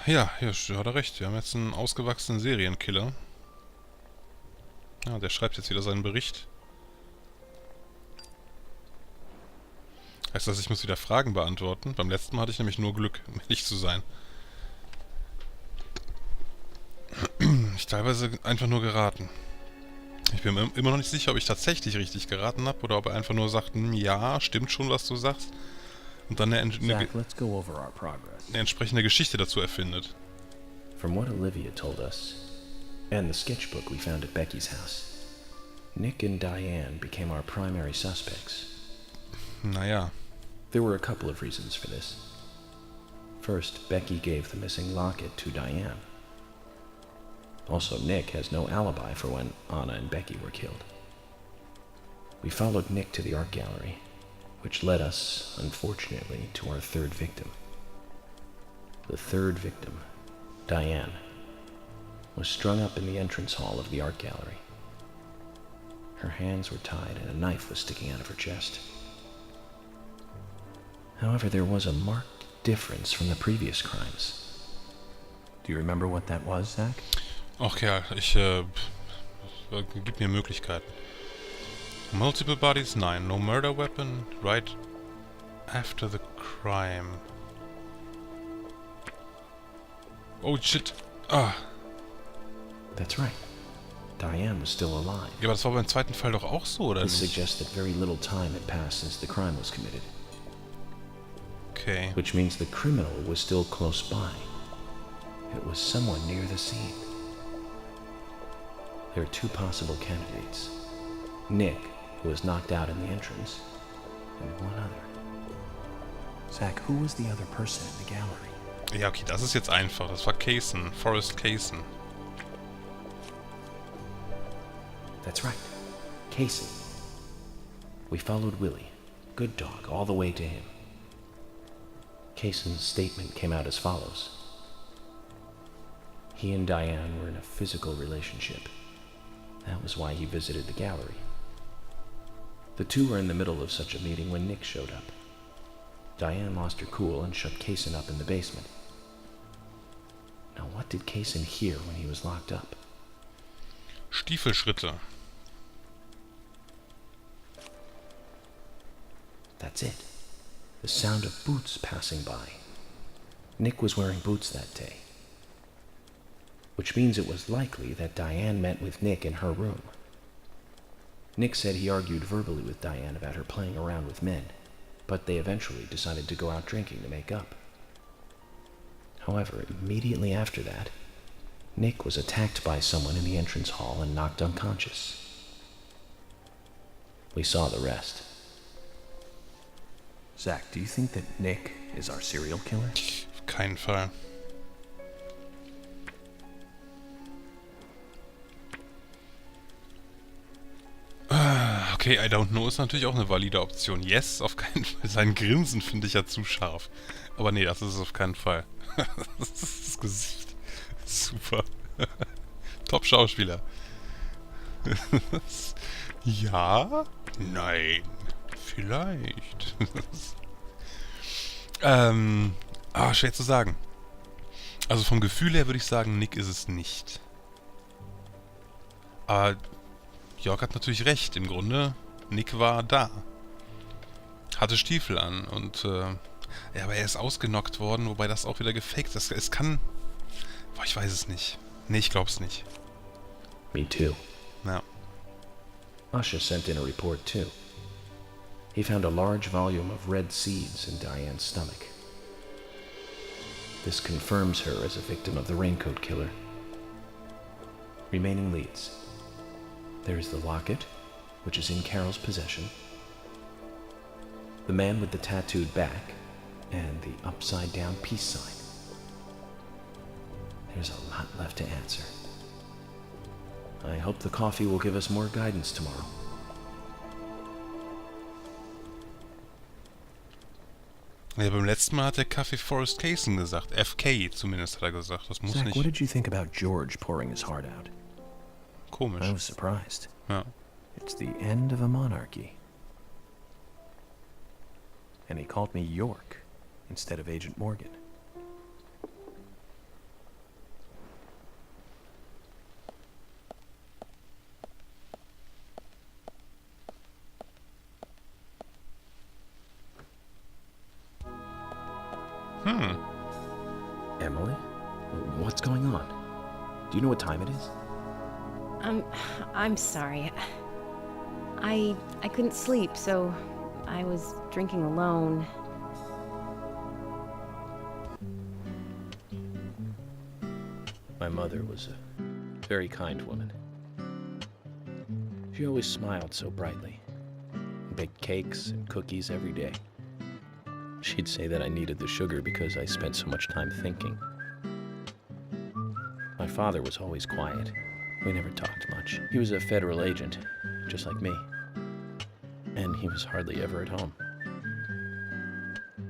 Ja, hier hat er recht. Wir haben jetzt einen ausgewachsenen Serienkiller. Ja, der schreibt jetzt wieder seinen Bericht. Heißt das, ich muss wieder Fragen beantworten? Beim letzten Mal hatte ich nämlich nur Glück, um ehrlich zu sein. Ich teilweise einfach nur geraten. Ich bin mir immer noch nicht sicher, ob ich tatsächlich richtig geraten habe oder ob er einfach nur sagt, ja, stimmt schon, was du sagst. Und dann Zach, let's go over our progress. eine entsprechende Geschichte dazu erfindet. From what Olivia told us, and the sketchbook we found at Becky's house, Nick and Diane became our primary suspects. Naja. There were a couple of reasons for this. First, Becky gave the missing locket to Diane. Also, Nick has no alibi for when Anna and Becky were killed. We followed Nick to the art gallery, which led us, unfortunately, to our third victim. The third victim, Diane, was strung up in the entrance hall of the art gallery. Her hands were tied and a knife was sticking out of her chest. However, there was a marked difference from the previous crimes. Do you remember what that was, Zach? Ach ja, gib mir Möglichkeiten. Multiple bodies, 9. No murder weapon, right after the crime. Oh shit. Ah. That's right. Diane was still alive. Ja, aber das war beim zweiten Fall doch auch so, oder This nicht? suggests that very little time had passed since the crime was committed. Okay. Which means the criminal was still close by. It was someone near the scene. There are two possible candidates. Nick, who was knocked out in the entrance, and one other. Zach, who was the other person in the gallery? Ja, okay, das ist jetzt einfach. Das war Kaysen. Forrest Kaysen. That's right. Casey. We followed Willie, good dog, all the way to him. Kaysen's statement came out as follows. He and Diane were in a physical relationship. That was why he visited the gallery. The two were in the middle of such a meeting when Nick showed up. Diane lost her cool and shut Kaysen up in the basement. Now what did Kaysen hear when he was locked up? Stiefelschritte. That's it. The sound of boots passing by. Nick was wearing boots that day. Which means it was likely that Diane met with Nick in her room. Nick said he argued verbally with Diane about her playing around with men, but they eventually decided to go out drinking to make up. However, immediately after that, Nick was attacked by someone in the entrance hall and knocked unconscious. We saw the rest. Zach, do you think that Nick is our serial killer? Auf keinen Fall. Okay, I don't know ist natürlich auch eine valide Option. Yes, auf keinen Fall. Sein Grinsen finde ich ja zu scharf. Aber nee, das ist es auf keinen Fall. Das ist das Gesicht. Super. Top-Schauspieler. Ja? Nein. Vielleicht. Schwer zu sagen. Also vom Gefühl her würde ich sagen, Nick ist es nicht. Aber Jörg hat natürlich recht. Im Grunde, Nick war da. Hatte Stiefel an und ja, aber er ist ausgenockt worden, wobei das auch wieder gefaked ist. Es kann... Boah, ich weiß es nicht. Nee, ich glaub's nicht. Me too. Ja. Usha sent in a report too. He found a large volume of red seeds in Diane's stomach. This confirms her as a victim of the raincoat killer. Remaining leads. There is the locket, which is in Carol's possession, the man with the tattooed back, and the upside-down peace sign. There's a lot left to answer. I hope the coffee will give us more guidance tomorrow. Ja, beim letzten Mal hat der Kaffee Forrest Kaysen gesagt. FK zumindest hat er gesagt. Das muss Zach, nicht... what did you think about George pouring his heart out? Komisch. I was surprised. Ja. It's the end of a monarchy. And he called me York instead of Agent Morgan. Emily? What's going on? Do you know what time it is? I'm sorry. I couldn't sleep, so I was drinking alone. My mother was a very kind woman. She always smiled so brightly, and baked cakes and cookies every day. She'd say that I needed the sugar because I spent so much time thinking. My father was always quiet. We never talked much. He was a federal agent, just like me. And he was hardly ever at home.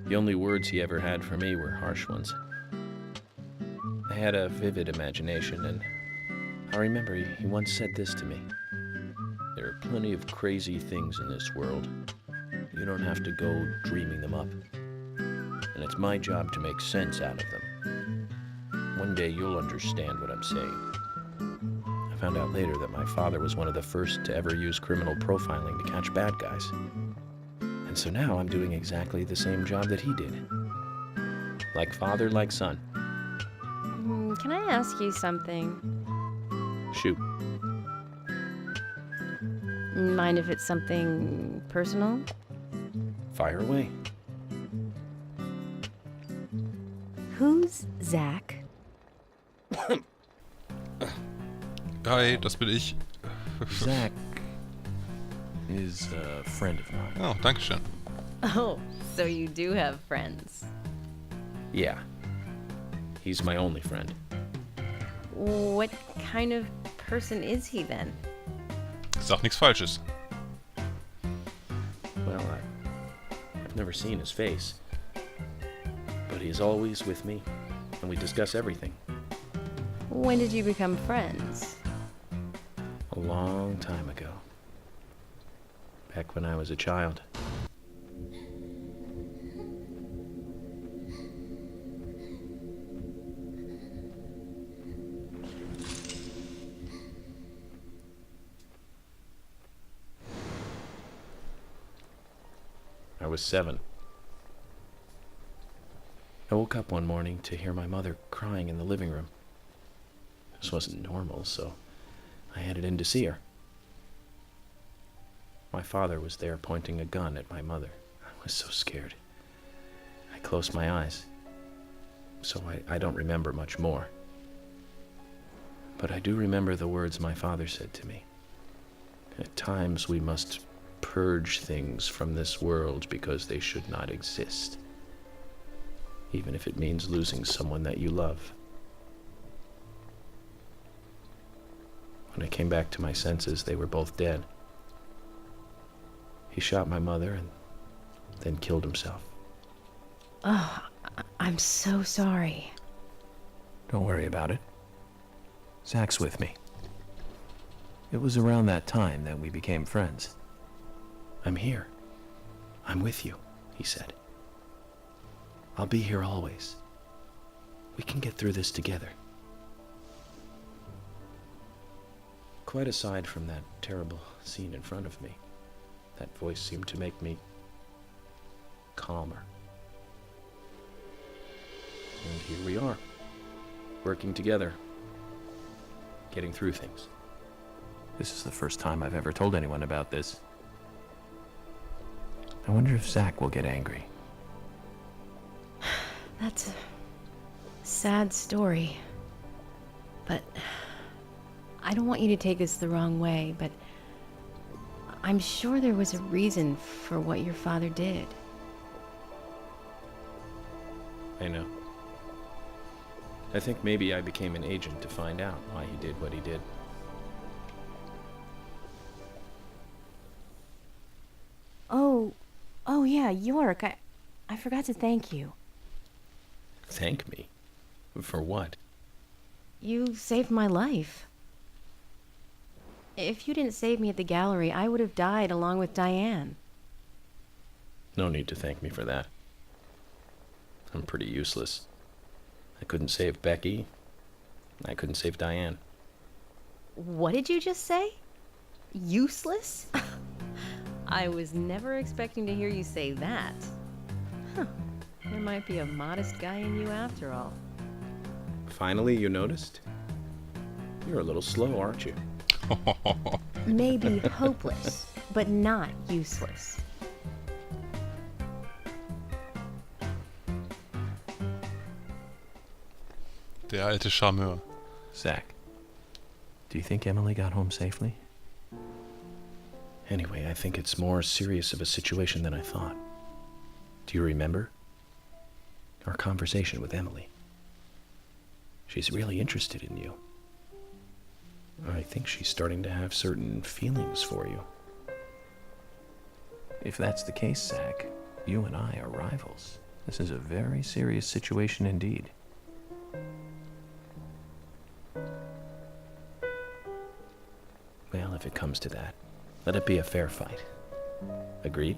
The only words he ever had for me were harsh ones. I had a vivid imagination, and I remember he once said this to me. There are plenty of crazy things in this world. You don't have to go dreaming them up. And it's my job to make sense out of them. One day you'll understand what I'm saying. I found out later that my father was one of the first to ever use criminal profiling to catch bad guys. And so now I'm doing exactly the same job that he did. Like father, like son. Can I ask you something? Shoot. Mind if it's something personal? Fire away. Who's Zach? Hi, das bin ich. Zach is a friend of mine. Oh, danke schön. Oh, so you do have friends. Yeah. He's my only friend. What kind of person is he then? Sag nichts Falsches. Well, I've never seen his face. But he's always with me, and we discuss everything. When did you become friends? A long time ago. Back when I was a child. I was 7. I woke up one morning to hear my mother crying in the living room. This wasn't normal, so I headed in to see her. My father was there pointing a gun at my mother. I was so scared. I closed my eyes, so I don't remember much more. But I do remember the words my father said to me. At times we must purge things from this world because they should not exist, even if it means losing someone that you love. When I came back to my senses, they were both dead. He shot my mother and then killed himself. Oh, I'm so sorry. Don't worry about it. Zach's with me. It was around that time that we became friends. I'm here. I'm with you, he said. I'll be here always. We can get through this together. Quite aside from that terrible scene in front of me, that voice seemed to make me calmer. And here we are, working together, getting through things. This is the first time I've ever told anyone about this. I wonder if Zach will get angry. That's a sad story. But I don't want you to take this the wrong way, but I'm sure there was a reason for what your father did. I know. I think maybe I became an agent to find out why he did what he did. Oh yeah, York, I forgot to thank you. Thank me? For what? You saved my life. If you didn't save me at the gallery, I would have died along with Diane. No need to thank me for that. I'm pretty useless. I couldn't save Becky. I couldn't save Diane. What did you just say? Useless? I was never expecting to hear you say that. Huh. There might be a modest guy in you after all. Finally, you noticed? You're a little slow, aren't you? Maybe hopeless, but not useless. Der alte Charmeur. Zach, do you think Emily got home safely? Anyway, I think it's more serious of a situation than I thought. Do you remember our conversation with Emily? She's really interested in you. I think she's starting to have certain feelings for you. If that's the case, Zach, you and I are rivals. This is a very serious situation indeed. Well, if it comes to that, let it be a fair fight. Agreed?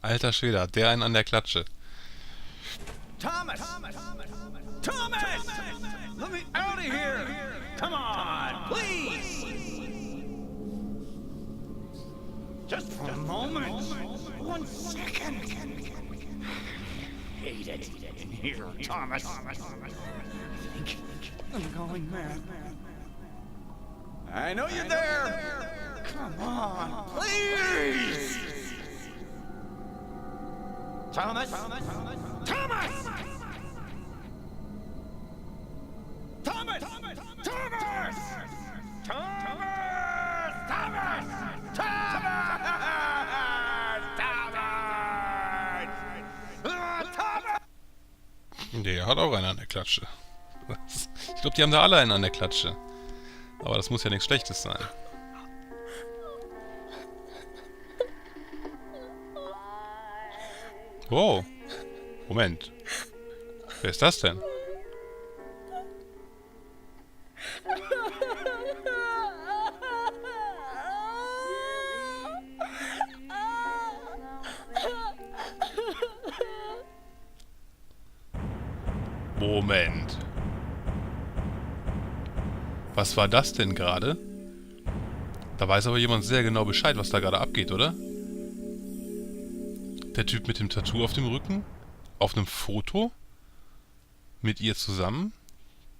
Alter Schwede, hat der einen an der Klatsche. Thomas! Thomas! Let me out of here! Come on, please! Just for a moment. 1 second. Hate it in here, Thomas. I think I'm going mad. I know you're there. Come on, please! Thomas! Thomas! Thomas! Thomas! Thomas! Thomas! Der hat auch einen an der Klatsche. Ich glaube, die haben da alle einen an der Klatsche. Aber das muss ja nichts Schlechtes sein. Wow. Moment. Wer ist das denn? Moment. Was war das denn gerade? Da weiß aber jemand sehr genau Bescheid, was da gerade abgeht, oder? Der Typ mit dem Tattoo auf dem Rücken? Auf einem Foto? Mit ihr zusammen?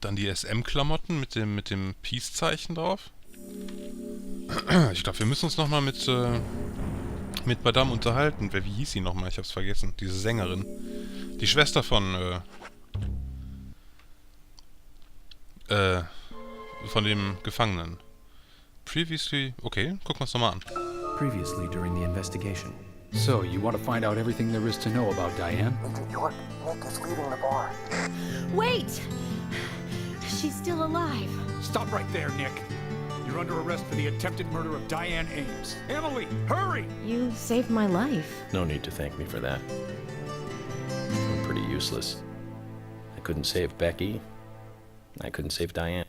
Dann die SM-Klamotten mit dem Peace-Zeichen drauf? Ich glaube, wir müssen uns nochmal mit Madame unterhalten. Wie hieß sie nochmal? Ich hab's vergessen. Diese Sängerin. Die Schwester von dem Gefangenen. Previously... Okay, gucken wir uns nochmal an. Previously during the investigation. So, you want to find out everything there is to know about Diane? Agent York, Nick is leaving the bar. Wait! She's still alive. Stop right there, Nick. You're under arrest for the attempted murder of Diane Ames. Emily, hurry! You saved my life. No need to thank me for that. I'm pretty useless. I couldn't save Becky. I couldn't save Diane.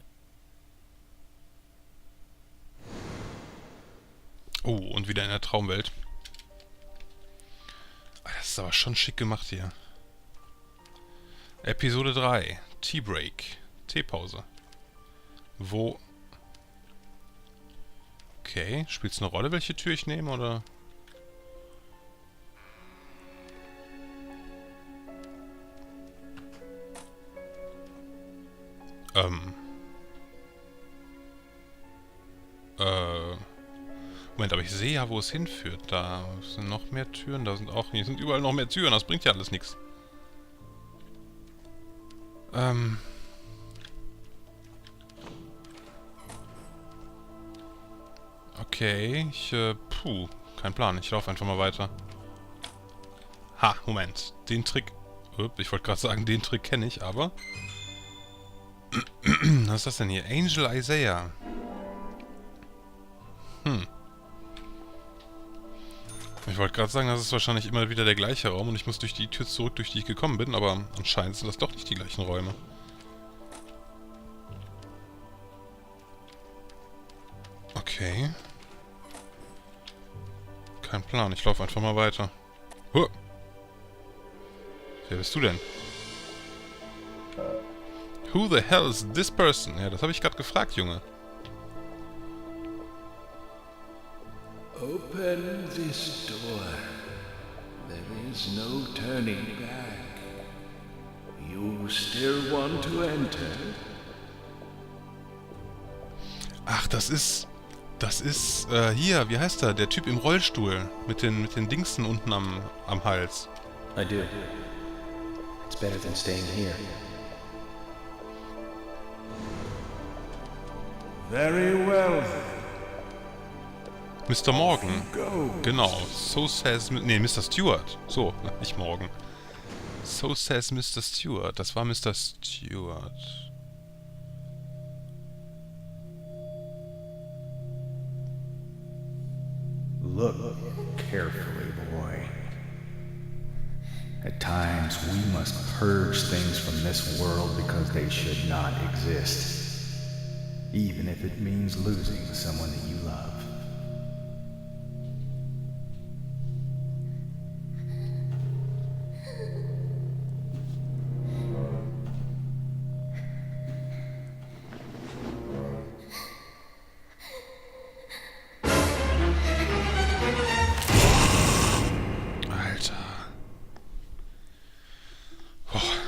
Oh, und wieder in der Traumwelt. Das ist aber schon schick gemacht hier. Episode 3. Tea Break. Teepause. Wo... Okay, spielt es eine Rolle, welche Tür ich nehme, oder... Moment, aber ich sehe ja, wo es hinführt. Da sind noch mehr Türen, da sind auch... Hier sind überall noch mehr Türen, das bringt ja alles nichts. Okay, puh, kein Plan. Ich laufe einfach mal weiter. Ha, Moment. Den Trick... Ich wollte gerade sagen, den Trick kenne ich, aber... Was ist das denn hier? Angel Isaiah. Ich wollte gerade sagen, das ist wahrscheinlich immer wieder der gleiche Raum und ich muss durch die Tür zurück, durch die ich gekommen bin, aber anscheinend sind das doch nicht die gleichen Räume. Okay. Kein Plan, ich laufe einfach mal weiter. Huh. Wer bist du denn? Who the hell is this person? Ja, das habe ich gerade gefragt, Junge. Open this door. There is no turning back. You still want to enter? Ach, das ist hier, wie heißt er? Der Typ im Rollstuhl mit den Dingsen unten am Hals. I do. It's better than staying here. Very well. Mr. Morgan. Go. Genau. So says... Nee, Mr. Stewart. So, nicht Morgan. So says Mr. Stewart. Das war Mr. Stewart. Look carefully, boy. At times, we must purge things from this world because they should not exist, even if it means losing someone that you love. Alter. Oh.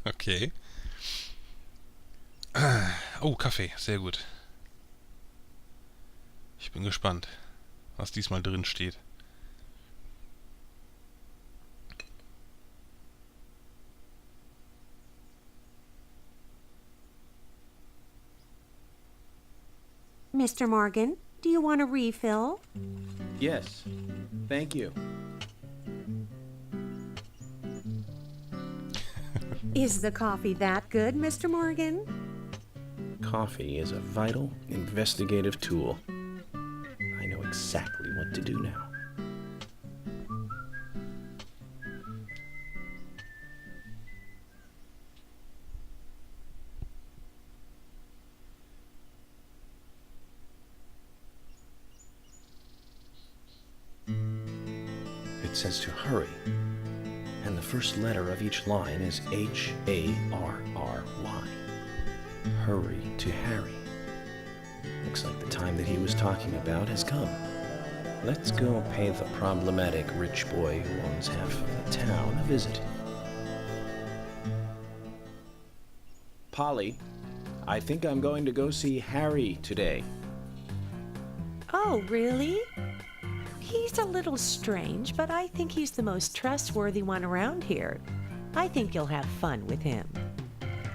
Okay. Oh, Kaffee. Sehr gut. Ich bin gespannt, was diesmal drin steht. Mr. Morgan, do you want a refill? Yes. Thank you. Is the coffee that good, Mr. Morgan? Coffee is a vital, investigative tool. I know exactly what to do now. It says to hurry, and the first letter of each line is H-A-R-R-Y. Hurry to Harry. Looks like the time that he was talking about has come. Let's go pay the problematic rich boy who owns half of the town a visit. Polly, I think I'm going to go see Harry today. Oh, really? He's a little strange, but I think he's the most trustworthy one around here. I think you'll have fun with him.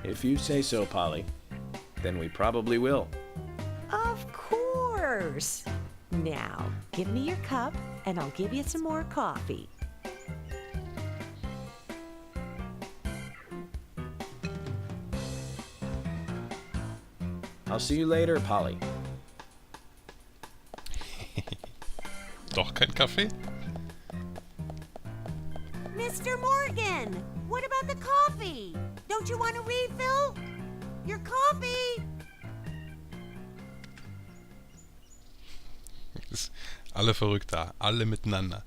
If you say so, Polly, then we probably will. Of course. Now, give me your cup, and I'll give you some more coffee. I'll see you later, Polly. Doch kein Kaffee? Mr. Morgan, what about the coffee? Don't you want a refill? Your coffee! Alle verrückt da, alle miteinander.